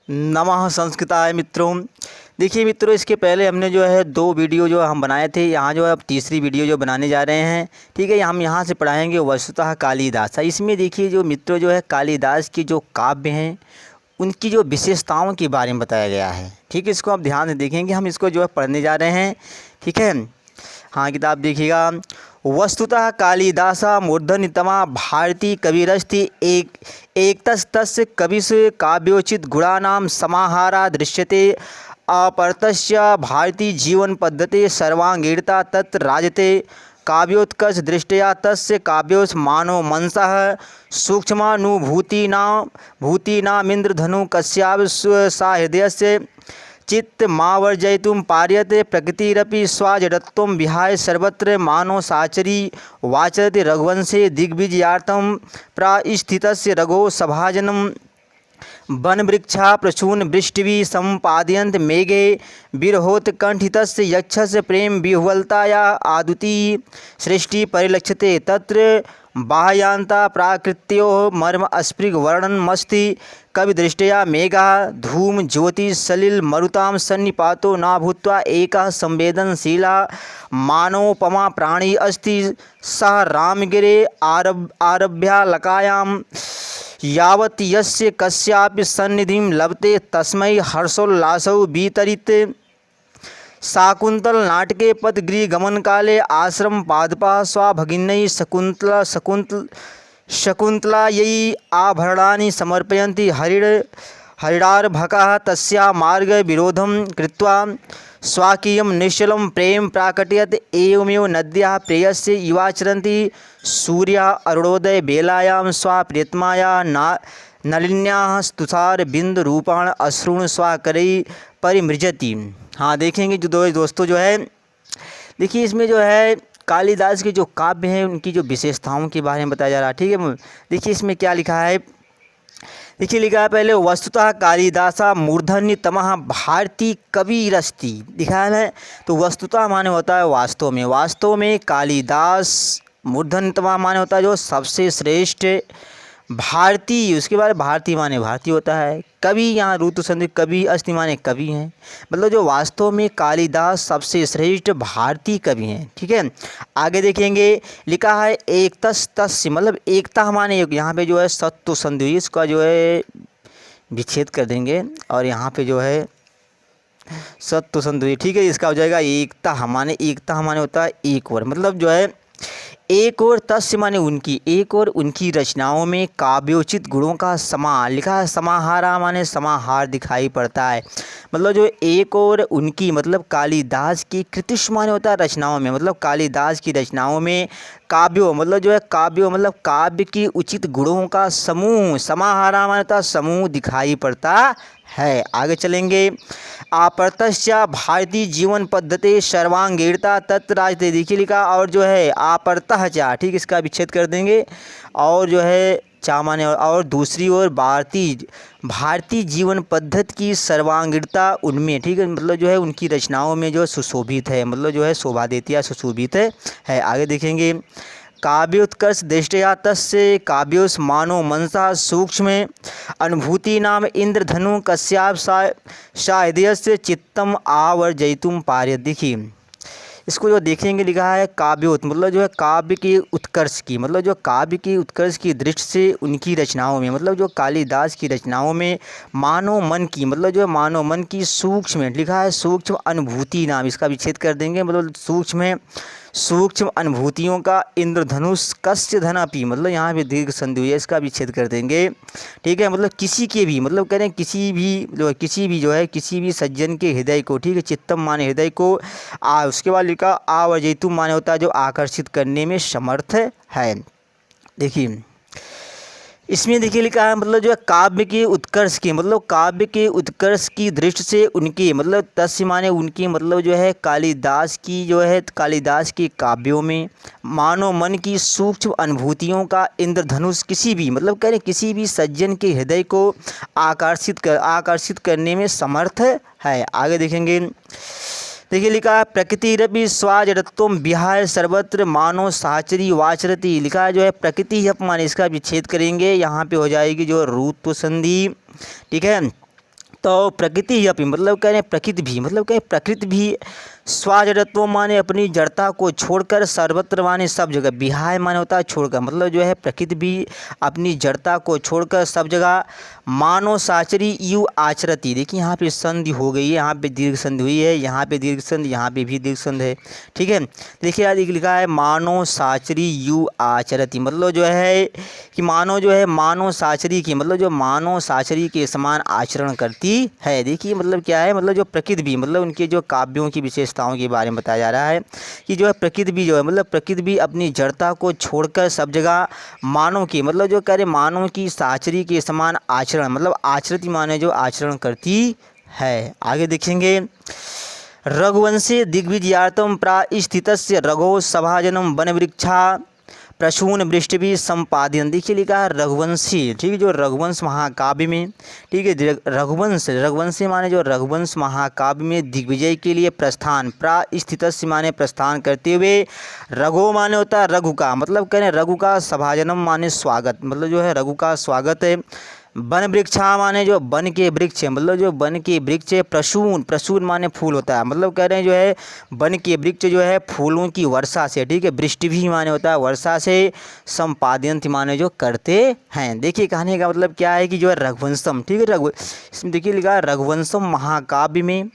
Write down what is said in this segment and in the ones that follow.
नमः संस्कृताय मित्रों। देखिए मित्रों, इसके पहले हमने जो है 2 वीडियो जो हम बनाए थे, यहाँ जो है अब तीसरी वीडियो जो बनाने जा रहे हैं। ठीक है, हम यहाँ से पढ़ाएंगे वस्तुतः कालिदास। इसमें देखिए जो मित्रों जो है कालिदास की जो काव्य हैं उनकी जो विशेषताओं के बारे में बताया गया है। ठीक है, इसको आप ध्यान से देखेंगे, हम इसको जो है पढ़ने जा रहे हैं। ठीक है, हाँ किताब देखिएगा। वस्तुतः कालिदासा मूर्धन्यतमा भारती कविरस्ति एकतस्तस्य कविस् काव्योचित गुणानां समाहारा दृश्यते अपरतस्य भारती जीवन पद्धते सर्वांगीणता तत् राजते काव्योत्कर्ष दृष्टया तस्य काव्योस् मानो मनसः सूक्ष्मानुभूतीनामिन्द्रधनु कस्यापि साहृदयस्य चित्तमावर्जयितुं पार्यते प्रकृतिरपि स्वाजडत्वं विहाय सर्वत्र मानव साचरी वाचरति रघुवंशे दिग्विजयार्थं प्रास्थितस्य रघो सभाजनं वनवृक्षा प्रसून वृष्टिभिः सम्पादयन्त मेघे विरहोत्कण्ठितस्य यक्षस्य प्रेम विह्वलताया आदुति सृष्टि परिलक्ष्यते तत्र बाह्यान्ता प्राकृत्योः मर्म अस्पृग वर्णनमस्ति कविदृष्ट्या मेघः धूम ज्योति सलिल मरुतां सन्निपातो न भूत्वा एकः संवेदनशीला मानवोपमा प्राणी अस्ति सः रामगिरे आरभ्यालकायां यावत् यस्य कस्यापि सन्निधिं लभते तस्मै हर्षोल्लासौ वितरिते शाकुंतल नाटके पदगृह गमन काले आश्रम पादपा स्वाभगिन्यै शकुंतलायै आभरणानि समर्पयन्ति हरिणार्भकः तस्या मार्ग विरोधं कृत्वा स्वाकीयं निश्चलं प्रेम प्राकटयत् एवमेव नद्याः प्रेयस्य युवाचरन्ति सूर्यः अरुणोदय बेलायां स्वाप्रियतमाया नलिन्याः तुषारबिन्दुरूपाण अश्रून् स्वाकरैः परिमृजति। हाँ देखेंगे जो दोस्तों जो है, देखिए इसमें जो है कालिदास के जो काव्य हैं उनकी जो विशेषताओं के बारे में बताया जा रहा है। ठीक है, देखिए इसमें क्या लिखा है। देखिए लिखा है पहले वस्तुतः कालिदासा मूर्धन्यतमः भारती कविरस्ति लिखा है। तो वस्तुतः माने होता है वास्तव में कालिदास मूर्धन्यतमः माने होता है जो सबसे श्रेष्ठ भारती, उसके बाद भारती माने भारती होता है। कवि यहाँ ऋतु संधि कवि अस्ति माने कवि हैं, मतलब जो वास्तव में कालिदास सबसे श्रेष्ठ भारतीय कवि हैं। ठीक है, आगे देखेंगे लिखा है एकतस्तस्य मतलब एकता माने यहाँ पे जो है सत्व संधि, इसका जो है विच्छेद कर देंगे और यहाँ पे जो है सत्व संधि। ठीक है, इसका हो जाएगा एकता माने होता है एक और, मतलब जो है एक और तस्य माने उनकी, एक और उनकी रचनाओं में काव्योचित गुणों का समा लिखा है। समाहारा माने समाहार दिखाई पड़ता है, मतलब जो एक और उनकी मतलब कालिदास की कृतिश माने होता है रचनाओं में, मतलब कालिदास की रचनाओं में काव्यों मतलब जो है काव्यों मतलब काव्य की उचित गुणों का समूह, समाहारा माने होता समूह दिखाई पड़ता है। आगे चलेंगे। आपरतश्चा भारतीय जीवन पद्धति सर्वांगीणता तत्राजते देखिए लिखा, और जो है आपरतः चा, ठीक, इसका विच्छेद कर देंगे और जो है चा माने और दूसरी ओर भारतीय जीवन पद्धति की सर्वांगीणता उनमें, ठीक है, मतलब जो है उनकी रचनाओं में जो सुशोभित है, मतलब जो है शोभा देती है, सुशोभित है। आगे देखेंगे काव्योत्कर्ष दृष्टया तस्य काव्योस् मानो मनसा सूक्ष्म अनुभूति नाम इंद्रधनु कस्याप साहृदयस्य चित्तम आवर्जयितुं पार्यते। देखिए इसको जो देखेंगे लिखा है काव्योत मतलब जो है काव्य के उत्कर्ष की, मतलब जो काव्य की उत्कर्ष की दृष्टि से उनकी रचनाओं में, मतलब जो कालिदास की रचनाओं में मानव मन की, मतलब जो है मानव मन की सूक्ष्म लिखा है सूक्ष्म अनुभूति नाम, इसका विच्छेद कर देंगे, मतलब सूक्ष्म अनुभूतियों का इंद्रधनुष कस्य धनापि, मतलब यहाँ पे दीर्घ संधि हुई है, इसका विच्छेद कर देंगे। ठीक है, मतलब किसी के भी, मतलब कह रहे हैं किसी भी सज्जन के हृदय को, ठीक है, चित्तम माने हृदय को उसके बाद लिखा आवर्जयितुम माने होता है जो आकर्षित करने में समर्थ है। देखिए इसमें देखिए लिखा है मतलब जो है काव्य के उत्कर्ष की, मतलब काव्य के उत्कर्ष की दृष्टि से उनकी, मतलब तस्य माने उनकी, मतलब जो है कालिदास की काव्यों में मानव मन की सूक्ष्म अनुभूतियों का इंद्रधनुष किसी भी, मतलब कह रहे किसी भी सज्जन के हृदय को आकर्षित करने में समर्थ है। आगे देखेंगे देखिए लिखा है प्रकृतिरपि स्वाजडत्वं विहाय सर्वत्र मानव साचरी वाचरति, लिखा है जो है प्रकृति अपमान, इसका विच्छेद करेंगे, यहाँ पे हो जाएगी जो ऋतु संधि। ठीक है, तो प्रकृति अपि मतलब कह रहे हैं प्रकृति भी, मतलब कह प्रकृति भी स्वाजड़त्व माने अपनी जड़ता को छोड़कर सर्वत्र माने सब जगह, विहाय माने होता है छोड़कर, मतलब जो है प्रकृति भी अपनी जड़ता को छोड़कर सब जगह मानव साचरी यू आचरती। देखिए यहाँ पे संधि हो गई है, यहाँ पे दीर्घ संधि हुई है, यहाँ पे दीर्घ संधि, यहाँ पे भी दीर्घ संधि है, ठीक है। देखिए यार लिखा है मानव साचरी यू आचरती, मतलब जो है कि मानव जो है मानव साचरी की, मतलब जो मानव साचरी के समान आचरण करती है। देखिए मतलब क्या है, मतलब जो प्रकृति भी, मतलब उनके जो काव्यों की विशेषताओं के बारे में बताया जा रहा है कि जो है प्रकृति भी जो है, मतलब प्रकृति भी अपनी जड़ता को छोड़कर सब जगह मानव की, मतलब जो कह रहे मानव की साचरी के समान आचरण, मतलब आचरती माने जो आचरण करती है। आगे देखेंगे रघुवंशे दिग्विजयार्थम प्रास्थितस्य रघो सभाजनम वनवृक्षा प्रसून वृष्टि संपादन। देखिए लिखा है रघुवंशी, ठीक है, जो रघुवंश महाकाव्य में, ठीक है, रघुवंशी माने जो रघुवंश महाकाव्य में दिग्विजय के लिए प्रस्थान, प्रास्थितस्य माने प्रस्थान करते हुए, रघो माने होता है रघु का, मतलब कह रहे रघु का सभाजनम माने स्वागत, मतलब जो है रघु का स्वागत है। वन वृक्षा माने जो वन के वृक्ष है, मतलब जो वन के वृक्ष है। प्रसून माने फूल होता है, मतलब कह रहे हैं जो है वन के वृक्ष जो है फूलों की वर्षा से, ठीक है। वृष्टि भी माने होता है वर्षा से। संपादन माने जो करते हैं। देखिए कहने का मतलब क्या है कि जो है रघुवंशम, ठीक है, इसमें देखिए लिखा है रघुवंशम महाकाव्य में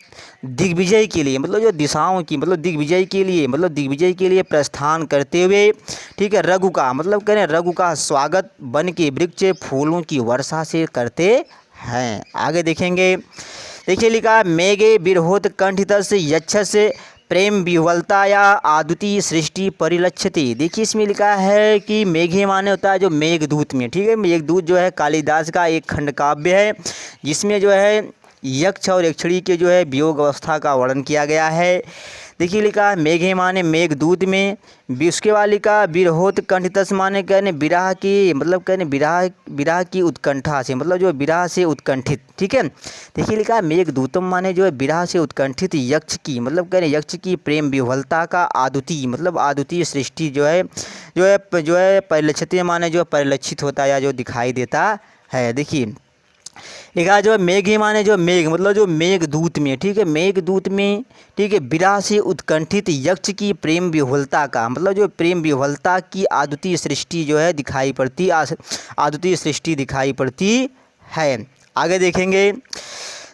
दिग्विजय के लिए, मतलब जो दिशाओं की, मतलब दिग्विजय के लिए, मतलब दिग्विजय के लिए प्रस्थान करते हुए, ठीक है, रघु का, मतलब कह रहे हैं रघु का स्वागत वन के वृक्ष फूलों की वर्षा से करते हैं। आगे देखेंगे, देखिए लिखा है मेघे विरहोत कंठितस्य यक्षस्य प्रेम विह्वलताया आदुति सृष्टि परिलक्षति। देखिए इसमें लिखा है कि मेघे माने होता है जो मेघदूत में, ठीक है। मेघदूत जो है कालिदास का एक खंड काव्य है जिसमें जो है यक्ष और यक्षिणी के जो है वियोग अवस्था का वर्णन किया गया है। देखिए लिखा है मेघे माने मेघदूत में, उसके बाद लिखा विरहोत कंठितस्य माने कहने विरह की, मतलब कहने विरह की उत्कंठा से, मतलब जो विरह से उत्कंठित, ठीक है। देखिए लिखा है मेघदूतम माने जो है विरह से उत्कंठित यक्ष की, मतलब कहने यक्ष की प्रेम विह्वलता का आदुति, मतलब आदुति सृष्टि जो है परिलक्षित माने जो परिलक्षित होता है या जो दिखाई देता है। देखिए लिखा जो मेघे माने जो मेघ, मतलब जो मेघदूत में, ठीक है, मेघदूत में, ठीक है, विरह से उत्कंठित यक्ष की प्रेम विह्वलता का, मतलब जो प्रेम विह्वलता की आदुति सृष्टि जो है दिखाई पड़ती, आदुति सृष्टि दिखाई पड़ती है। आगे देखेंगे,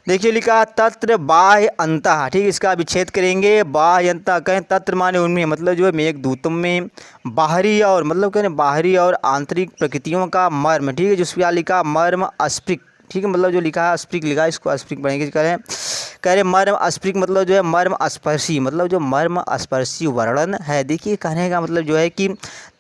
देखिए लिखा तत्र बाह्य अंतः, ठीक है, इसका विच्छेद करेंगे। बाह्य अंतः कहें तत्र माने उनमें, मतलब जो है मेघदूतम में बाहरी और, मतलब कहें बाहरी और आंतरिक प्रकृतियों का मर्म, ठीक है, जिसका लिखा मर्म अस्पृक, ठीक है, मतलब जो लिखा है अस्पृक लिखा है, इसको अस्पृक पढ़ेंगे। कह रहे मर्म अस्पृक, मतलब जो है मर्म स्पर्शी, मतलब जो मर्म स्पर्शी वर्णन है। देखिए कहने का मतलब जो है कि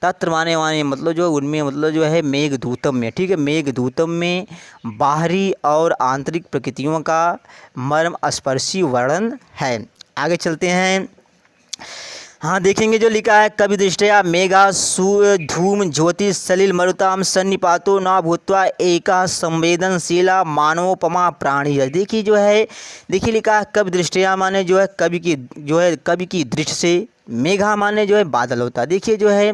तत्र माने मतलब जो उनमें, मतलब जो है मेघदूतम में, ठीक है, मेघदूतम में बाहरी और आंतरिक प्रकृतियों का मर्म स्पर्शी वर्णन है। आगे चलते हैं, हाँ देखेंगे जो लिखा है कवि दृष्टया मेघा धूम ज्योति सलिल मरुताम सन्निपातो न भूत्वा एका संवेदनशीला मानवोपमा प्राणी। देखिए जो है, देखिए लिखा है कवि दृष्टया माने जो है कवि की दृष्टि से, मेघा माने जो है बादल होता है। देखिए जो है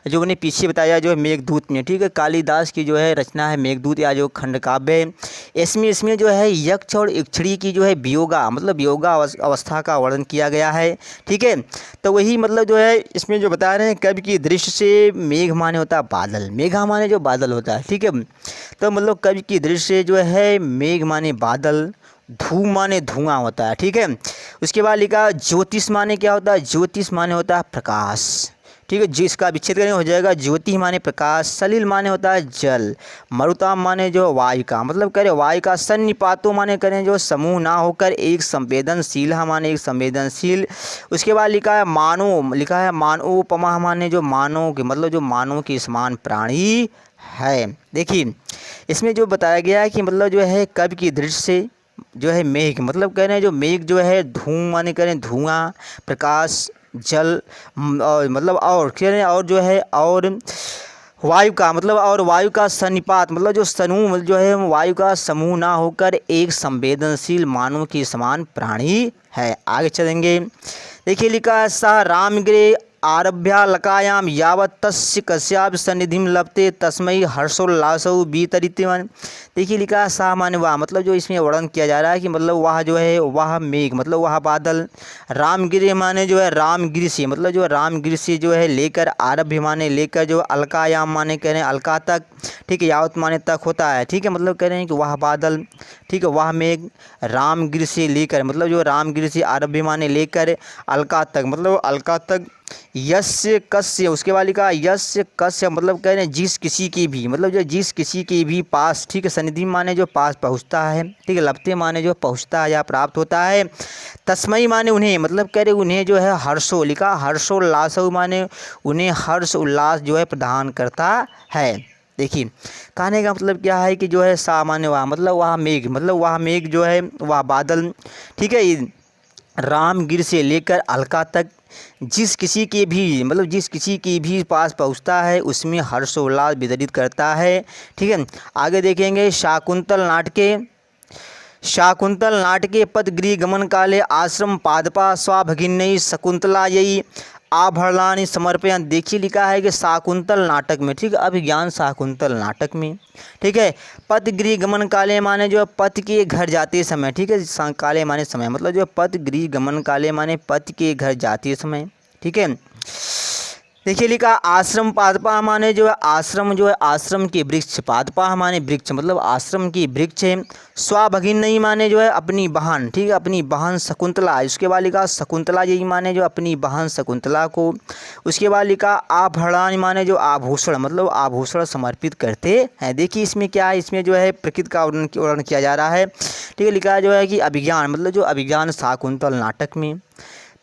जो उन्हें पीछे बताया जो है मेघदूत में, ठीक है, कालिदास की जो है रचना है मेघदूत या जो खंड काव्य है, इसमें जो है यक्ष और यक्षिणी की जो है वियोगा, मतलब वियोगा अवस्था का वर्णन किया गया है, ठीक है। तो वही मतलब जो है इसमें जो बता रहे हैं कवि की दृष्टि से, मेघ माने होता है बादल, मेघा माने जो बादल होता है, ठीक है। तो मतलब कवि की दृष्टि से जो है मेघ माने बादल, धूम माने धुआं होता है, ठीक है। उसके बाद लिखा ज्योतिष माने क्या होता है, ज्योतिष माने होता है प्रकाश, ठीक है, जिसका विच्छेद करने हो जाएगा ज्योति माने प्रकाश। सलिल माने होता है जल। मरुताम माने जो वायु का, मतलब करें वायु का। सन्निपातो माने करें जो समूह ना होकर एक संवेदनशील माने एक संवेदनशील। उसके बाद लिखा है मानव, लिखा है मानवोपमा माने जो मानव के, मतलब जो मानव के समान प्राणी है। देखिए इसमें जो बताया गया है कि मतलब जो है कवि की दृष्टि से जो है मेघ, मतलब कह रहे हैं जो मेघ जो है धूम माने करें धुआं, प्रकाश, जल और मतलब और कह रहे हैं और जो है और वायु का, मतलब और वायु का सन्निपात, मतलब जो समूह जो है वायु का समूह ना होकर एक संवेदनशील मानव के समान प्राणी है। आगे चलेंगे, देखिए लिखा है सा रामगिरे आरभ्यालकायाम यावत् तस्य कस्यापि सन्निधिं लभते तस्मै हर्षोल्लासौ वितरितवान्। देखिए लिखा है सा माने वह, मतलब जो इसमें वर्णन किया जा रहा है कि मतलब वह जो है वह मेघ मतलब वह बादल, रामगिरी माने जो है रामगिरी से, मतलब जो रामगिरी से जो है लेकर, आरभ्य माने लेकर, जो अलकायाम माने कह रहे हैं अलका तक, ठीक है, यावत माने तक होता है, ठीक है, मतलब कह रहे हैं कि वह बादल, ठीक है, वह मेघ रामगिरी से लेकर, मतलब जो रामगिरी से आरभ्य माने लेकर अलका तक, मतलब अलका तक, यस्य कस्य, उसके बाद लिखा यस्य कस्य, मतलब कह रहे हैं जिस किसी की भी, मतलब जो जिस किसी के भी पास, ठीक है, सनिधि माने जो पास पहुँचता है, ठीक है, लभते माने जो पहुँचता है या प्राप्त होता है, तस्मई माने उन्हें, मतलब कह रहे उन्हें जो है हर्षो, लिखा हर्षोल्लास माने उन्हें हर्ष उल्लास जो है प्रदान करता है। देखिए कहने का मतलब क्या है कि जो है सामान्य वह, मतलब वह मेघ, मतलब वह मेघ जो है वह बादल, ठीक है, रामगिर से लेकर अलका तक जिस किसी के भी, मतलब जिस किसी के भी पास पहुंचता है उसमें हर्षोल्लास वितरित करता है, ठीक है। आगे देखेंगे शाकुंतल नाटके पदगृह गमन काले आश्रम पादपा स्वाभगिन्यै शकुंतलायै आभरणानि समर्पयन्। देखिए लिखा है कि शाकुंतल नाटक में, ठीक है, अभिज्ञान शाकुंतल नाटक में, ठीक है, पदगृह गमन काले माने जो पति के घर जाते समय, ठीक है, काले माने समय, मतलब जो पदगृह गमन काले माने पति के घर जाते समय, ठीक है। देखिए लिखा आश्रम पादपा माने जो है आश्रम, जो है आश्रम के वृक्ष, पादपा माने वृक्ष, मतलब आश्रम की वृक्ष है, स्वाभगिनी माने जो है अपनी बहन, ठीक है, अपनी बहन शकुंतला, उसके बाद लिखा शकुंतला यही माने जो अपनी बहन शकुंतला को, उसके बाद लिखा आभरण माने जो आभूषण, मतलब आभूषण समर्पित करते हैं। देखिए इसमें क्या है, इसमें जो है प्रकृति का वर्णन किया जा रहा है, ठीक है, लिखा जो है कि अभिज्ञान, मतलब जो अभिज्ञान शाकुंतल नाटक में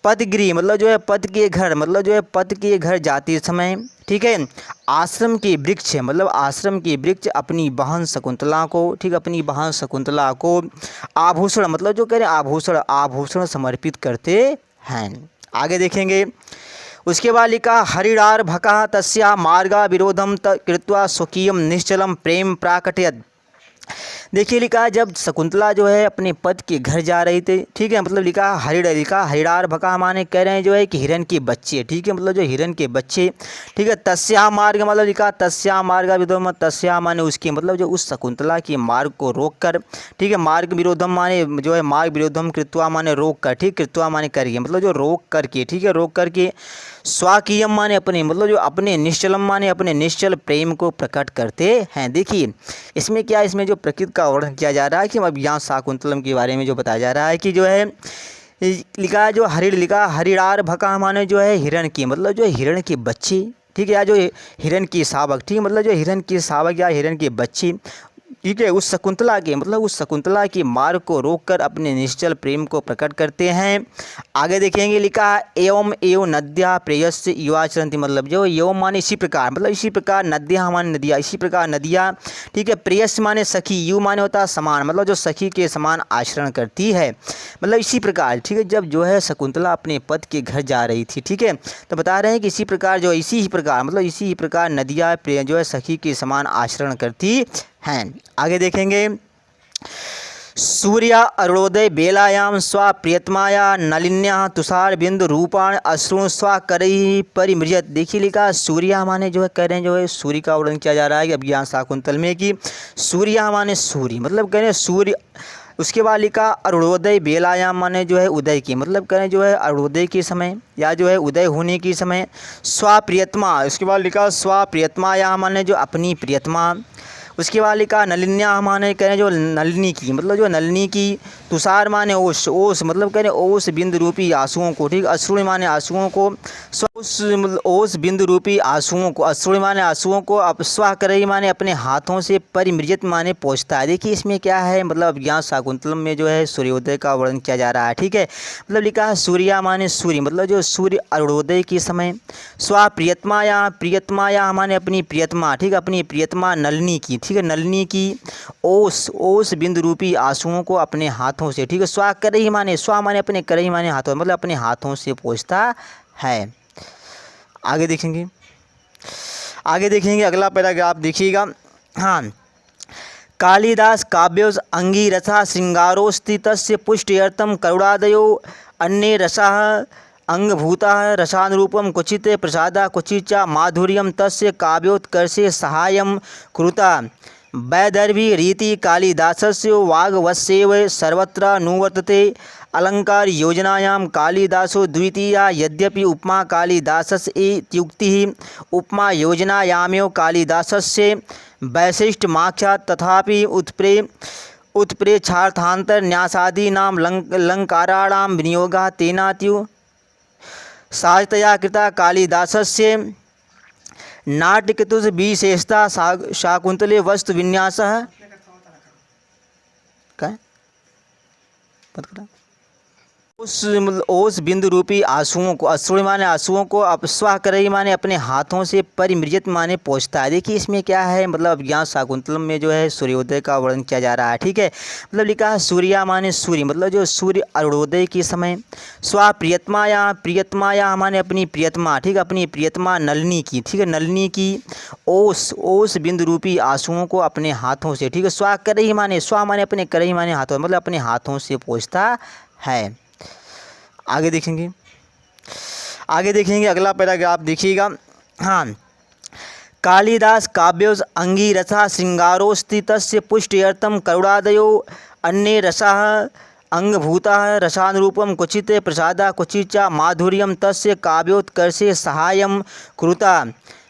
पदगृह, मतलब जो है पद के घर, मतलब जो है पद के घर जाते समय, ठीक है, आश्रम के वृक्ष है, मतलब आश्रम के वृक्ष अपनी बहन शकुंतला को, ठीक है, अपनी बहन शकुंतला को आभूषण, मतलब जो कह रहे आभूषण समर्पित करते हैं। आगे देखेंगे उसके बाद लिखा हरिणार भका तस्या मार्गा विरोधम कृत्वा स्वकीयम निश्चलम प्रेम प्राकटयत्। देखिए लिखा जब शकुंतला जो है अपने पति के घर जा रही थी, ठीक है, मतलब लिखा हरिणार भका माने कह रहे हैं जो है कि हिरन के बच्चे, ठीक है, मतलब जो हिरन के बच्चे, ठीक है, तस्या मार्ग, मतलब लिखा तस्या मार्ग विरोधम, तस्या माने उसकी, मतलब जो उस शकुंतला के मार्ग को रोक कर, ठीक है, मार्ग विरोधम माने जो है मार्ग विरोधम कृत्वा माने रोक कर, ठीक, कृत्वा माने करके, मतलब जो रोक करके, ठीक है, रोक करके, स्वाकीयम माने अपने, मतलब जो अपने, निश्चलम माने अपने निश्चल प्रेम को प्रकट करते हैं। देखिए इसमें क्या, इसमें जो प्रकृति का वर्णन किया जा रहा है कि अब यहाँ शाकुंतलम के बारे में जो बताया जा रहा है कि जो है लिखा जो हरिणार भका माने जो है हिरण की, मतलब जो हिरण के बच्चे, ठीक है, या जो हिरण की शावक, ठीक है, मतलब जो हिरण की शावक या हिरण के बच्चे, ठीक है, उस शकुंतला के, मतलब उस शकुंतला के मार्ग को रोककर अपने निश्चल प्रेम को प्रकट करते हैं। आगे देखेंगे लिखा एवं एवं नद्या प्रेयस्य युवाचरंती, मतलब जो एवं माने इसी प्रकार, मतलब इसी प्रकार नद्या माने नदियाँ, इसी प्रकार नदियाँ, ठीक है, प्रेयस्य माने सखी, यु माने होता है समान, मतलब जो सखी के समान आचरण करती है, मतलब इसी प्रकार, ठीक है, जब जो है शकुंतला अपने पति के घर जा रही थी, ठीक है, तो बता रहे हैं कि इसी प्रकार जो इसी ही प्रकार, मतलब इसी ही प्रकार नदियाँ प्रिय जो है सखी के समान आचरण करती हैं। आगे देखेंगे सूर्या अरुणोदय बेलायाम स्वा प्रियतमाया नलिन्या तुषार बिंदु रूपाण अश्रु स्वा करई परिमृजत। देखिए लिखा सूर्या माने जो है कह रहे हैं जो है सूर्य का वर्णन किया जा रहा है कि अभिज्ञान शाकुंतल में कि सूर्या माने सूर्य, मतलब कह रहे हैं सूर्य, उसके बाद लिखा अरुणोदय बेलायाम माने जो है उदय की, मतलब कह रहे हैं जो है अरुणोदय के समय या जो है उदय होने के समय, स्वाप्रियतमा, उसके बाद लिखा स्वाप्रियतमा या माने जो अपनी प्रियतमा, उसके बाद लिखा नलिन्या माने कह रहे हैं जो नलिनी की, मतलब जो नलिनी की, तुषार माने ओस, ओस मतलब कह रहे हैं ओस बिंदु रूपी आंसुओं को, ठीक, अश्रु माने आंसुओं को, ओस बिंदु रूपी आंसुओं को, अश्रु माने आंसुओं को, अब स्वा करई माने अपने हाथों से, परिमृजित माने पहुँचता है। देखिए इसमें क्या है, मतलब अभिज्ञान शाकुंतलम में जो है सूर्योदय का वर्णन किया जा रहा है, ठीक है, मतलब लिखा है सूर्या माने सूर्य, मतलब जो सूर्य अरुणोदय के समय, स्वा प्रियतमा या माने अपनी प्रियतमा, ठीक है, अपनी प्रियतमा नलिनी की, ठीक है, नलिनी की ओस बिंदु रूपी आंसुओं को अपने हाथों से, ठीक है, स्वा करही माने अपने करही माने हाथों, मतलब अपने हाथों से पोंछता है। आगे देखेंगे अगला पैराग्राफ देखिएगा। हाँ, कालिदास काव्योस अंगीरसा श्रृंगारोस्ति तस्य पुष्टयर्थम करुणादयो अन्ये रसाः अंगभूताः रसानुरूपम क्वचित् प्रसादा क्वचिच्च माधुर्यम तस्य काव्योत्कर्षे सहायं कुरुता वैदर्भी रीति कालिदासस्य वाग्वस्यैव सर्वत्र नुवर्तते। अलंकार योजनायां कालिदासो द्वितीया यद्यपि उपमा कालिदासस्य इत्युक्तिः उपमा योजनायामेव कालिदासस्य वैशिष्ट्यमाख्यात् तथापि उत्प्रेक्षार्थान्तरन्यासादीनां अलङ्काराणां विनियोगः तेनातीव सहजतया कृता। कालिदासस्य नाट्यकृतस्य विशेषता शाकुन्तले वस्तुविन्यासः क्या ओस बिंदु रूपी आंसुओं को अश्रुणी माने आंसुओं को अपस्वाह कर रही माने अपने हाथों से परिमृजित माने पहुँचता है। देखिए इसमें क्या है, मतलब यहाँ शाकुंतलम में जो है सूर्योदय का वर्णन किया जा रहा है। ठीक है, मतलब लिखा है सूर्या माने सूर्य, मतलब जो सूर्य अरुणोदय के समय। स्वा प्रियतमा या माने अपनी प्रियतमा, ठीक है, अपनी प्रियतमा नलिनी की, ठीक है, नलिनी की ओस बिंदु रूपी आंसुओं को अपने हाथों से, ठीक है, स्वा कर रही माने स्वा माने अपने कर रही माने हाथों, मतलब अपने हाथों से पहुँचता है। आगे देखेंगे अगला पैराग्राफ देखिएगा। हाँ, कालिदास काव्योस अंगीरसा श्रृंगारोस्ति तस्य पुष्ट्यर्थं करुणादयो अन्ये रसाः अंगभूताः रसानुरूपं क्वचित् प्रसादा क्वचित् च माधुर्यं तस्य काव्योत्कर्षे सहायं कुरुता।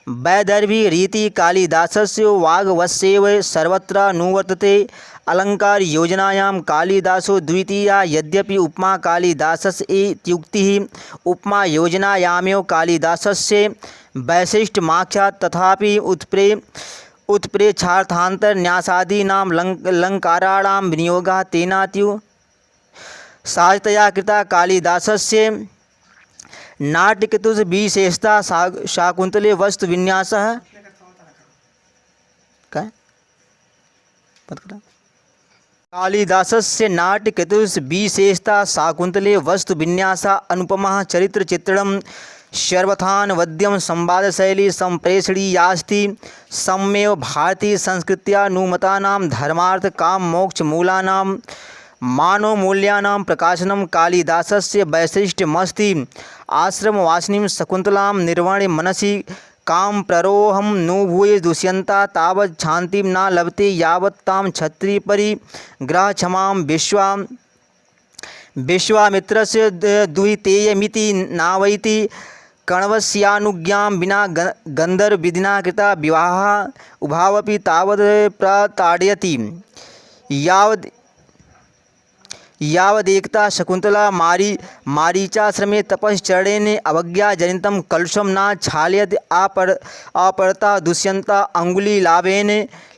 वैदर्भी रीति कालिदासस्य वाग्वस्यैव सर्वत्र नुवर्तते। अलंकार योजनायां कालिदासो द्वितीया यद्यपि उपमा कालिदासस्य इत्युक्तिः उपमा योजनायामेव कालिदासस्य वैशिष्ट्यमाख्यात् तथापि उत्प्रेक्षार्थान्तरन्यासादीनां अलङ्काराणां विनियोगः तेनातीव सहजतया कृता। कालिदासस्य नाट्यकृतस्य विशेषता शाकुन्तले वस्तुविन्यासः क्या कालिदासस्य नाट्यकृतस्य विशेषता शाकुन्तले वस्तुविन्यासः अनुपमः चरित्रचित्रणं सर्वथानवद्यं संवादशैली सम्प्रेषणीयास्ति। सम्येव भारतीयसंस्कृत्यानुमतानां धर्मार्थ काम मोक्ष मूलानां मानवमूल्यानां प्रकाशनं कालिदासस्य वैशिष्ट्यमस्ति। आश्रमवासिनीं शकुन्तलां निर्वाणे मनसि काम प्ररोहं नुभूय दुष्यन्ता तावत् शान्तिं न लभते यावत् तां क्षत्रिय परिग्रहक्षमां विश्वामित्रस्य दुहितेयमिति नावैति। कण्वस्यानुज्ञां विना गन्धर्वविधिना कृता विवाहः उभावपि तावत् प्रताडयति यावदेकता शकुन्तला मारीचाश्रमे तपश्चरणेन अवज्ञाजनितं कलुषं न क्षालयत्। अपरता दुष्यन्ता अङ्गुलीलाभेन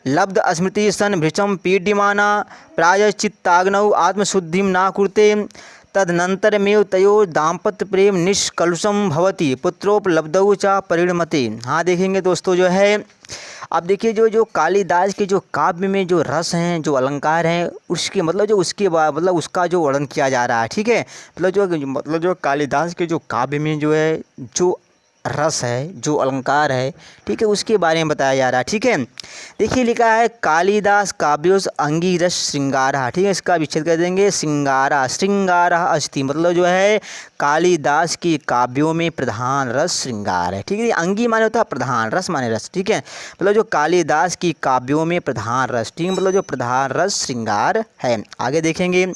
लब्ध स्मृति सन भृशं पीड्यमाना प्रायश्चित्ताग्नौ आत्मशुद्धिं न कुरुते। तदनन्तरमेव तयोः दाम्पत्यप्रेम निष्कलुषं भवति पुत्रोपलब्धौ च परिणमते। हाँ देखेंगे दोस्तों जो है, अब देखिए जो कालिदास के जो काव्य में जो रस हैं, जो अलंकार हैं, उसके मतलब जो उसके मतलब उसका जो वर्णन किया जा रहा है। ठीक है, मतलब जो कालिदास के जो काव्य में जो है जो रस है, जो अलंकार है, ठीक है, उसके बारे में बताया जा रहा है। ठीक है, देखिए लिखा है कालिदास काव्योस अंगीरस श्रृंगारा, ठीक है, इसका विच्छेद कर देंगे श्रृंगारा अस्ति, मतलब जो है कालिदास की काव्यों में प्रधान रस श्रृंगार है। ठीक है, अंगी माने होता है प्रधान, रस माने रस। ठीक है, मतलब जो कालिदास की काव्यों में प्रधान रस, ठीक है, मतलब जो प्रधान रस श्रृंगार है। आगे देखेंगे,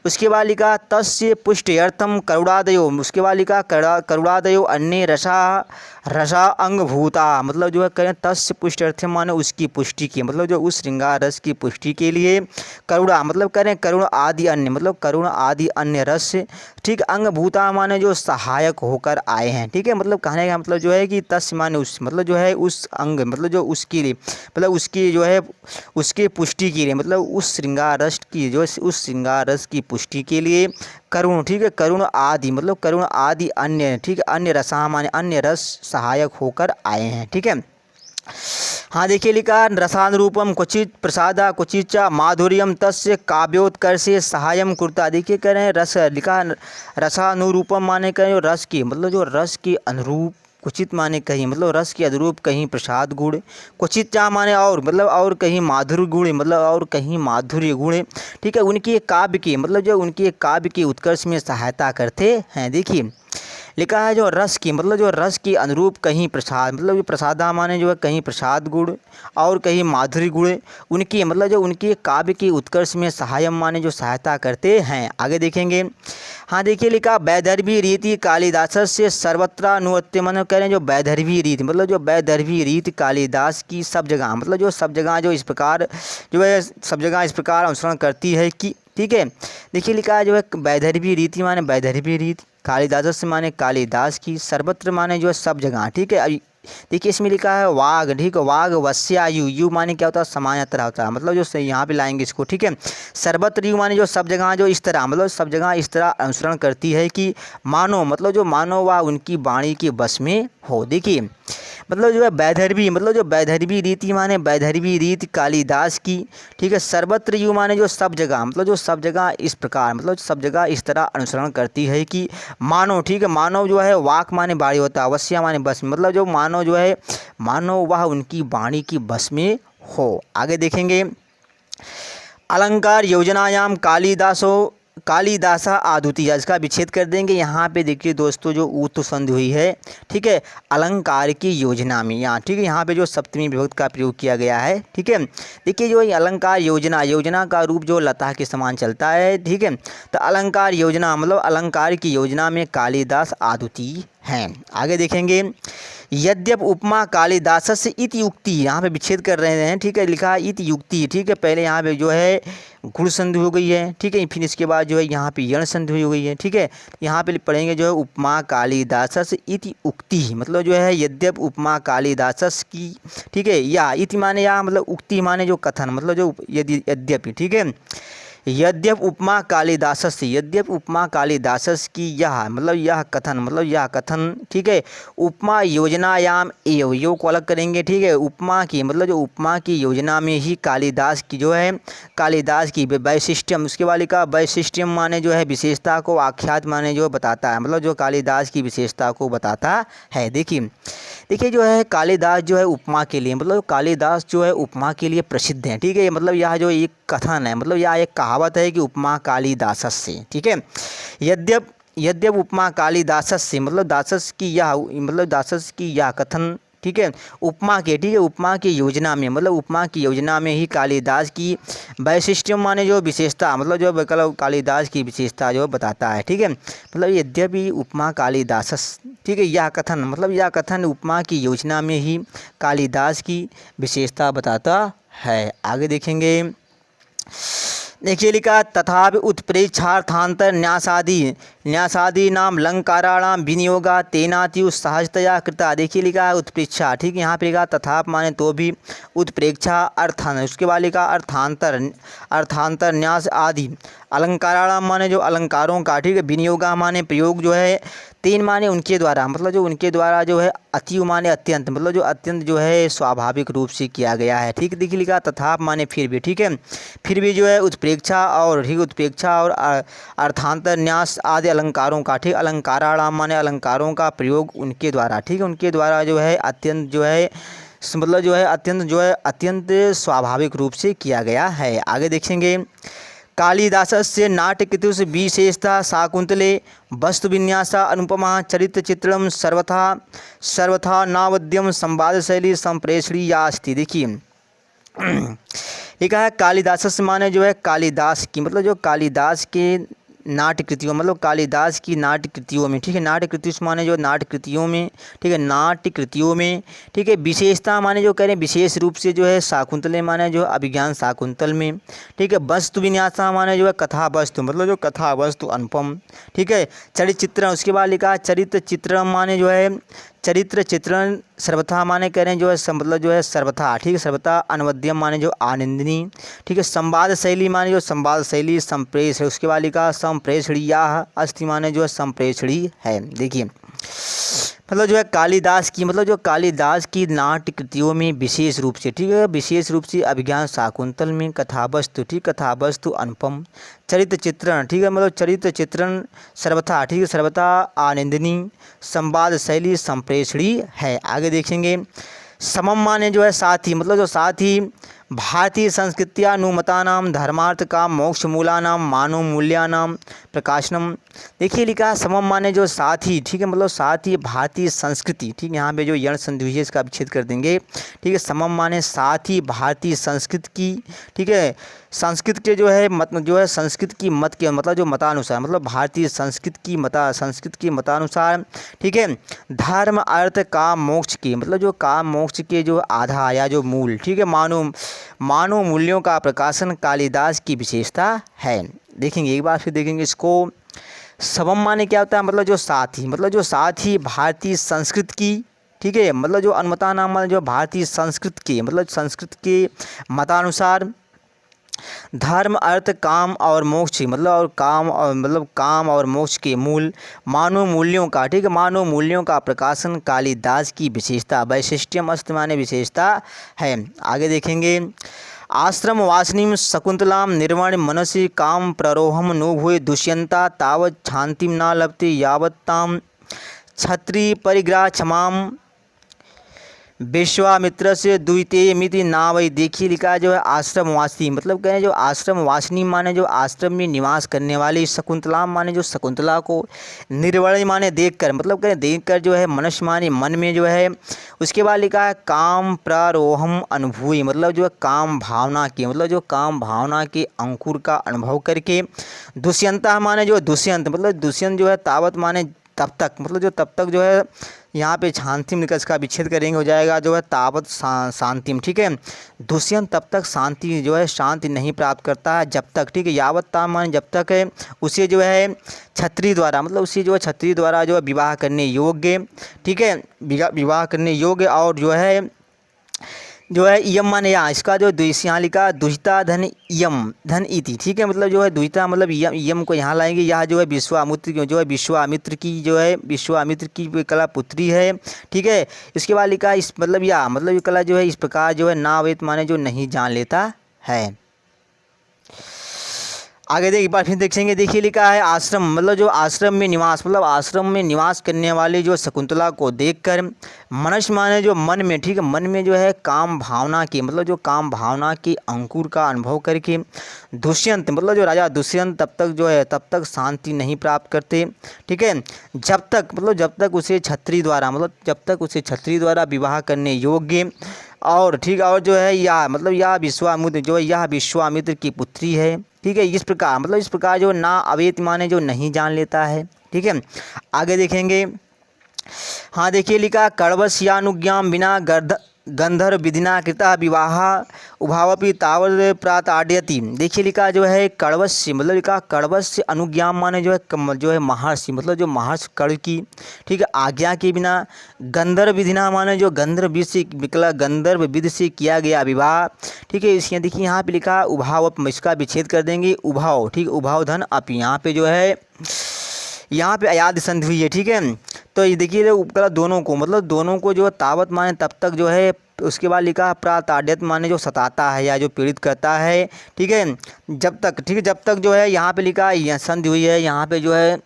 उसके बाद लिखा तस्य पुष्ट्यर्थम करुणादयो, उसके बाद लिखा करुणादयो अन्य रसा अंगभूता, मतलब जो है करें तस्य पुष्ट्यर्थ माने उसकी पुष्टि की, मतलब जो उस श्रृंगार रस की पुष्टि के लिए करुणा, मतलब करें करुण आदि अन्य, मतलब करुण आदि अन्य रस, ठीक, अंगभूता माने जो सहायक होकर आए हैं। ठीक है, मतलब कहने का मतलब जो है कि तस्य माने उस, मतलब जो है उस अंग, मतलब जो उसके लिए, मतलब उसकी जो है उसके पुष्टि के लिए, मतलब उस श्रृंगार रस की जो उस श्रृंगार रस की पुष्टि के लिए करुण, ठीक है, करुण आदि, मतलब करुण आदि अन्य, ठीक है, अन्य रसा माने अन्य रस सहायक होकर आए हैं। ठीक है, हाँ देखिए लिखा रसानुरूपम क्वचित प्रसादा क्वचित च माधुर्यम तस्य काव्योत्कर्षे सहायम कुरुता। देखिए कह रहे हैं रस, लिखा रसानुरूपम माने कहें रस की, मतलब जो रस के अनुरूप, क्वचित माने कहीं, मतलब रस के अनुरूप कहीं प्रसाद गुण, क्वचित चा माने और, मतलब और कहीं माधुर्य गुण, मतलब और कहीं माधुर्य गुण। ठीक है, उनके काव्य की, मतलब जो उनके काव्य के उत्कर्ष में सहायता करते हैं। देखिए लिखा है जो रस की, मतलब जो रस की अनुरूप कहीं प्रसाद, मतलब जो प्रसादा माने जो है कहीं प्रसाद गुण और कहीं माधुरी गुण उनकी, मतलब जो उनकी काव्य की उत्कर्ष में सहायम माने जो सहायता करते हैं। आगे देखेंगे। हाँ देखिए लिखा वैदर्भी रीति कालिदास से सर्वत्रानुवर्त्य, मतलब कह रहे हैं जो वैदर्भी रीति, मतलब जो वैदर्भी रीति कालिदास की सब जगह, मतलब जो सब जगह जो इस प्रकार जो है सब जगह इस प्रकार अनुसरण करती है कि, ठीक है। देखिए लिखा है जो है वैदर्भी रीति माने वैदर्भी रीति, कालिदास से माने कालिदास की, सर्वत्र माने जो है सब जगह, ठीक है। अब देखिए इसमें लिखा है वाग, ठीक है, वाग वस्यायु, यु माने क्या होता है समानता होता है, मतलब जो यहाँ पे लाएंगे इसको, ठीक है। सर्वत्र यु माने जो सब जगह जो इस तरह, मतलब सब जगह इस तरह अनुसरण करती है कि मानो, मतलब जो मानो वह उनकी वाणी के बस में हो। देखिए मतलब जो है वैदर्भी, मतलब जो वैदर्भी रीति माने वैदर्भी रीति कालिदास की, ठीक है। सर्वत्र यु माने जो सब जगह, मतलब जो सब जगह इस प्रकार, मतलब सब जगह इस तरह अनुसरण करती है कि मानो, ठीक है, मानव जो है वाक माने वाणी होता है, अवश्य माने बस में, मतलब जो मानव जो है मानो वह उनकी वाणी की बस में हो। आगे देखेंगे। अलंकार योजनायाम कालिदासा आदुतीय, इसका विच्छेद कर देंगे। यहाँ पे देखिए दोस्तों जो ऊतु संधि हुई है, ठीक है, अलंकार की योजना में, यहाँ ठीक है, यहाँ पे जो सप्तमी विभक्ति का प्रयोग किया गया है, ठीक है। देखिए जो ये अलंकार योजना, योजना का रूप जो लता के समान चलता है, ठीक है। तो अलंकार योजना मतलब अलंकार की योजना में कालिदास आदुतीय हैं। आगे देखेंगे। यद्यप उपमा कालिदासस्य इति युक्ति, यहाँ पे विच्छेद कर रहे हैं, ठीक है, लिखा है इति युक्ति, ठीक है। पहले यहाँ पे जो है गुण संधि हो गई है, ठीक है, फिर इसके बाद जो है यहाँ पे यण संधि हो गई है, ठीक है। यहाँ पे पढ़ेंगे जो है उपमा कालिदासस्य इति उक्ति, मतलब जो है यद्यप उपमा कालिदासस्य की, ठीक है, या इति माने या मतलब उक्ति माने जो कथन, मतलब जो यद्यपि, ठीक है। यद्यप उपमा कालिदासस्य, यद्यप उपमा कालिदासस्य की यह, मतलब यह कथन, मतलब यह कथन, ठीक है, उपमा योजनायाम एव, यो को अलग करेंगे, ठीक है। उपमा की, मतलब जो उपमा की योजना में ही कालिदास की जो है कालिदास की वैशिष्ट्यम, उसके वाले का वैशिष्ट्यम माने जो है विशेषता को, आख्यात माने जो बताता है, मतलब जो कालिदास की विशेषता को बताता है। देखिए जो है कालिदास जो है उपमा के लिए, मतलब कालिदास जो है उपमा के लिए प्रसिद्ध हैं, ठीक है। मतलब यह जो एक कथन है, मतलब यह एक कहावत है कि उपमा कालिदासस्य, ठीक है। यद्यप उपमा कालिदासस्य, मतलब दासस की यह, मतलब दासस की यह कथन, ठीक है, उपमा के, ठीक है, उपमा की योजना में, मतलब उपमा की योजना में ही कालिदास की वैशिष्ट्यम माने जो विशेषता, मतलब जो विकल्प कालिदास की विशेषता जो बताता है, ठीक है। मतलब यद्यपि उपमा कालिदासस, ठीक है, यह कथन, मतलब यह कथन उपमा की योजना में ही कालिदास की विशेषता बताता है। आगे देखेंगे। देखिए लिखा तथापि उत्प्रेक्षार्थांतर न्यासादि नाम अलंकाराणाम विनियोगा तेनाति सहजतया कृता। देखिए लिखा है उत्प्रेक्षा, ठीक है, यहाँ पे लिखा तथाप माने तो भी, उत्प्रेक्षा अर्थान, उसके बाद लिखा अर्थांतर न्यास आदि, अलंकाराणाम माने जो अलंकारों का, ठीक है, विनियोगा माने प्रयोग जो है, तीन माने उनके द्वारा, मतलब जो उनके द्वारा जो है, अतिव माने अत्यंत, मतलब जो अत्यंत जो है स्वाभाविक रूप से किया गया है, ठीक। देखिए लिखा तथाप माने फिर भी, ठीक है, फिर भी जो है उत्प्रेक्षा और, ठीक, उत्प्रेक्षा और अर्थांतर न्यास आदि अलंकारों का, ठीक, अलंकाराणाम माने अलंकारों का प्रयोग उनके द्वारा, ठीक है, उनके द्वारा जो है अत्यंत जो है, मतलब जो है अत्यंत स्वाभाविक रूप से किया गया है। आगे देखेंगे। कालिदासस्य नाट्यकृतिषु विशेषता शाकुंतले वस्तुविन्यासा अनुपमा चरित्रचित्रणं सर्वथा नावद्यम संवादशैली संप्रेषणीया अस्ति। देखिए लिखा है कालिदासस्य माने जो है कालिदास की, मतलब जो कालिदास के नाट्य कृतियों, मतलब कालिदास की नाट्य कृतियों में, ठीक है, नाट्य कृति माने जो नाट्य कृतियों में, ठीक है, नाट्य कृतियों में, ठीक है, विशेषता माने जो कह रहे हैं विशेष रूप से जो है, शाकुंतले माने जो अभिज्ञान शाकुंतल में, ठीक है, वस्तु विन्यासा माने जो है कथा वस्तु, मतलब जो कथा वस्तु अनुपम, ठीक है, चरित्र चित्रण, उसके बाद लिखा चरित्र चित्रण माने जो है चरित्र चित्रण, सर्वथा माने कह रहे हैं जो है मतलब जो है सर्वथा, ठीक है, सर्वथा अनवद्यम माने जो आनंदनी, ठीक है, संवाद शैली माने जो संवाद शैली, संप्रेष, उसके बाद लिखा संप्रेषणीया अस्ति माने जो है संप्रेषणी है। देखिए मतलब जो है कालिदास की, मतलब जो कालिदास की नाट्य कृतियों में विशेष रूप से, ठीक है, विशेष रूप से अभिज्ञान शाकुंतल में कथावस्तु, ठीक, कथावस्तु अनुपम, चरित्र चित्रण, ठीक है, मतलब चरित्र चित्रण सर्वथा, ठीक है, सर्वथा आनंदनी, संवाद शैली संप्रेषणी है। आगे देखेंगे। समम माने जो है साथ ही, मतलब जो साथ ही, भारतीय संस्कृत्यानुमतानां धर्मार्थ काम मोक्ष मूलानां मानव मूल्यानां प्रकाशनम। देखिए लिखा है समम माने जो साथ ही, ठीक है, मतलब साथ ही भारतीय संस्कृति, ठीक है, यहाँ पे जो यण संधि है इसका विच्छेद कर देंगे, ठीक है। समम माने साथ ही भारतीय संस्कृति की, ठीक है, संस्कृत के जो है मत जो है संस्कृत की मत के मतलब जो मतानुसार, मतलब भारतीय संस्कृत की मतानुसार, ठीक है, धर्म अर्थ काम मोक्ष के मतलब जो काम मोक्ष के जो आधार या जो मूल, ठीक है, मानव मूल्यों का प्रकाशन कालिदास की विशेषता है। देखेंगे एक बार फिर देखेंगे इसको। समम माने क्या होता है, मतलब जो साथ ही, मतलब जो साथ ही भारतीय संस्कृत की, ठीक है, मतलब जो अनुमता नाम मतलब जो भारतीय संस्कृत के मतलब संस्कृत के मतानुसार धर्म अर्थ काम और मोक्ष मतलब और काम और मोक्ष के मूल मानव मूल्यों का, ठीक है, मानव मूल्यों का प्रकाशन कालिदास की विशेषता, वैशिष्ट्यम अस्ति माने विशेषता है। आगे देखेंगे। आश्रम वासिनीं शकुंतलां निर्वाण मनसि काम प्ररोहम नो भूय दुष्यंता तावत् शांतिं न लभते यावत्तां छत्री परिग्रह क्षमां विश्वामित्र से द्वितीय मिति ना वही। देखिए लिखा जो है आश्रम वासी मतलब कहें जो आश्रम वासिनी माने जो आश्रम में निवास करने वाली, शकुंतला माने जो शकुंतला को, निर्वण माने देखकर मतलब कहें देखकर जो है, मनुष्य माने मन में जो है। उसके बाद लिखा है काम प्रारोहम अनुभूय मतलब जो है काम भावना की मतलब जो काम भावना के अंकुर का अनुभव करके। दुष्यंता माने जो दुष्यंत मतलब दुष्यंत जो है, तावत माने तब तक मतलब जो तब तक जो है, यहाँ पे शांतिम निकष का विच्छेद करेंगे हो जाएगा जो है तावत शांतिम, ठीक है। दुष्यंत तब तक शांति जो है शांति नहीं प्राप्त करता है जब तक, ठीक है। यावत ताम मान जब तक है उसे जो है छत्री द्वारा मतलब उसे जो है छत्री द्वारा जो है विवाह करने योग्य, ठीक है, विवाह करने योग्य और जो है यम माने यहाँ इसका जो यहाँ लिखा दुहिता धन यम धन इति, ठीक है, मतलब जो है दुहिता मतलब यम को यहाँ लाएंगे। यह जो है विश्वामित्र की कला पुत्री है, ठीक है। इसके बाद लिखा इस मतलब ये कला जो है इस प्रकार जो है नावेत माने जो नहीं जान लेता है। आगे एक बार फिर देखेंगे। देखिए लिखा है आश्रम मतलब जो आश्रम में निवास मतलब आश्रम में निवास करने वाले जो शकुंतला को देखकर मनुष्य माने जो मन में, ठीक है, मन में जो है काम भावना की मतलब जो काम भावना के अंकुर का अनुभव करके दुष्यंत मतलब जो राजा दुष्यंत तब तक शांति नहीं प्राप्त करते, ठीक है, जब तक उसे छत्री द्वारा विवाह करने योग्य और, ठीक, और जो है यह विश्वामित्र की पुत्री है, ठीक है। इस प्रकार जो ना अवेत माने जो नहीं जान लेता है, ठीक है। आगे देखेंगे। हाँ देखिए लिखा कड़वस्यानुज्ञां बिना गंधर्व विधिना कृता विवाह उभावपि तावत् प्राताड्यति। देखिए लिखा जो है कड़वस्य मतलब लिखा कड़वस्य अनुज्ञा माने जो है महर्षि मतलब जो महर्षि कड़ की, ठीक है, आज्ञा के बिना, गंधर्व विधिना माने जो गंधर्व विधि से किया गया विवाह, ठीक है। इसके देखिए यहाँ पे लिखा उभाव, इसका विच्छेद कर देंगे उभाव, ठीक, उभाव धन अपि, यहाँ पे जो है यहाँ पे अयाद संधि हुई है, ठीक है। तो ये देखिए उपकला दोनों को जो तावत माने तब तक जो है। उसके बाद लिखा प्राताड्यत माने जो सताता है या जो पीड़ित करता है, ठीक है, जब तक, ठीक है, जब तक जो है। यहाँ पे लिखा यह संधि हुई है, यहाँ पे जो है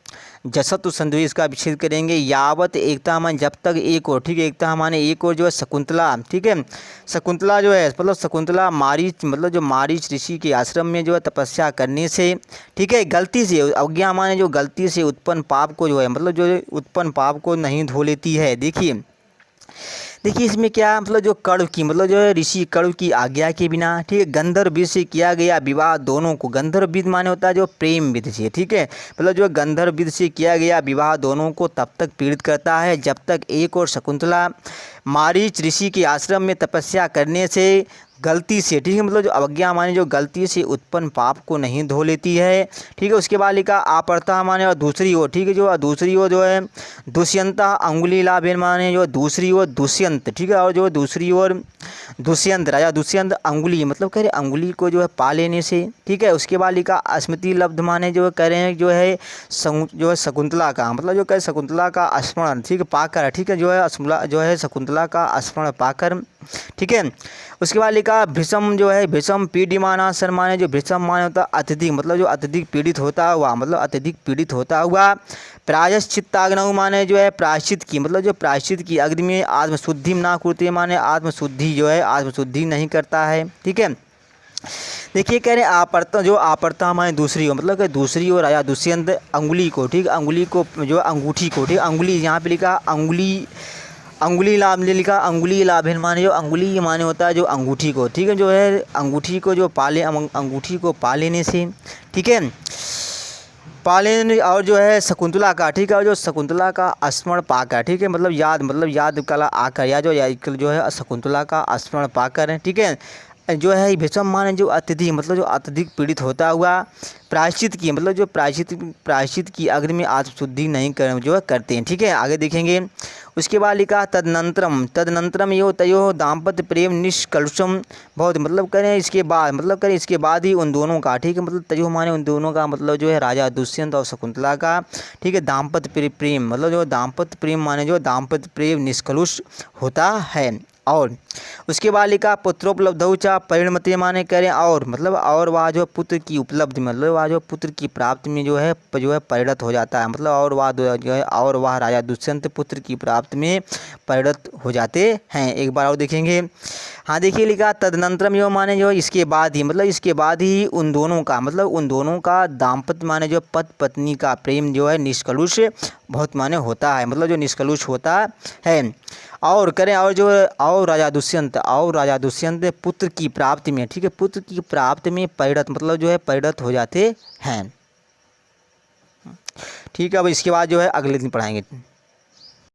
जसतु संधि हुई, इसका विच्छेद करेंगे। यावत एकता माने जब तक एक और, ठीक है, एकता माने एक और जो है शकुंतला, ठीक है, शकुंतला जो है मतलब शकुंतला मारीच ऋषि के आश्रम में जो है तपस्या करने से, ठीक है, गलती से अज्ञा माने जो गलती से उत्पन्न पाप को जो है मतलब जो उत्पन्न पाप को नहीं धो लेती है। देखिए इसमें क्या मतलब जो कड़व की मतलब जो है ऋषि कड़व की आज्ञा के बिना, ठीक है, गंधर्व विधि से किया गया विवाह दोनों को, गंधर्व विधि माने होता है जो प्रेम विधि से, ठीक है, मतलब जो गंधर्व विधि से किया गया विवाह दोनों को तब तक पीड़ित करता है जब तक एक और शकुंतला मारीच ऋषि के आश्रम में तपस्या करने से गलती से, ठीक है, मतलब जो अवज्ञा माने जो गलती से उत्पन्न पाप को नहीं धो लेती है, ठीक है। उसके बाद लिखा आपरता माने और दूसरी ओर, ठीक है, दूसरी ओर जो है दुष्यंता अंगुली लाभेन माने जो दूसरी ओर दुष्यंत, ठीक है, और जो दूसरी ओर दुष्यंत राजा दुष्यंत अंगुली मतलब कह रहे अंगुली को जो है पा लेने से, ठीक है। उसके बाद लिखा स्मृति लब्ध माने जो कह रहे हैं जो है शकुंतला का मतलब जो कह शकुंतला का स्मरण, ठीक है, पाकर, ठीक है, जो है शकुंतला का स्मरण पाकर, ठीक है। उसके बाद लिखा भीषम पीडिमानासन माने जो भीषम माने होता अत्यधिक मतलब जो अत्यधिक पीड़ित होता हुआ प्रायश्चित्ताग्नौ माने जो है प्रायश्चित की मतलब जो प्रायश्चित की अग्नि में आत्मशुद्धि ना कुरुते माने आत्मशुद्धि जो है आत्मशुद्धि नहीं करता है। ठीक है, देखिए कह रहे आपरता, जो आपरता हमारे दूसरी ओर, मतलब कि दूसरी ओर राजा दुष्यंत अंगुली को, ठीक, अंगुली को जो अंगूठी को, ठीक, अंगुली यहाँ पे लिखा अंगुली, अंगुली लाभ ने लिखा अंगुली लाभेन माने, जो अंगुली माने होता है जो अंगूठी को, ठीक है, जो है अंगूठी को जो पाले, अंगूठी को पा लेने से, ठीक है, पाले, और जो है शकुंतला का, ठीक है, और जो शकुंतला का स्मरण पाकर, ठीक है, मतलब याद कला आकर, या जो है शकुंतला का स्मरण पाकर, ठीक है, जो है भीष्म माने जो अत्यधिक, मतलब जो अत्यधिक पीड़ित होता हुआ प्रायश्चित की, मतलब जो प्रायश्चित की अग्नि में आत्मशुद्धि नहीं कर जो है करते हैं। ठीक है, आगे देखेंगे। उसके बाद लिखा तदनंतरम यो तयो दाम्पत्य प्रेम निष्कलुषम बहुत, मतलब करें इसके बाद, मतलब करें इसके बाद ही उन दोनों का, ठीक है, मतलब तयो माने उन दोनों का, मतलब जो है राजा दुष्यंत और शकुंतला का, ठीक है, दाम्पत्य प्रेम, मतलब जो दाम्पत्य प्रेम माने जो दाम्पत्य प्रेम निष्कलुष होता है। और उसके बाद लिखा पुत्रोपलब्धौ च परिणमते माने करें, और मतलब और वह जो पुत्र की उपलब्धि, मतलब वह जो पुत्र की प्राप्ति में जो है परिणत हो जाता है, मतलब और वह जो है और वह राजा दुष्यंत पुत्र की प्राप्ति में परिणत हो जाते हैं। एक बार और देखेंगे। हाँ देखिए लिखा तदनंतरम यो माने जो इसके बाद ही, मतलब इसके बाद ही उन दोनों का, मतलब उन दोनों का दाम्पत्य माने जो पति पत्नी का प्रेम जो है निष्कलुष बहुत माने होता है, मतलब जो निष्कलुष होता है। और करें, और जो और राजा दुष्यंत पुत्र की प्राप्ति में, ठीक है, पुत्र की प्राप्ति में परिणत, मतलब जो है परिणत हो जाते हैं। ठीक है, अब इसके बाद जो है अगले दिन पढ़ाएंगे।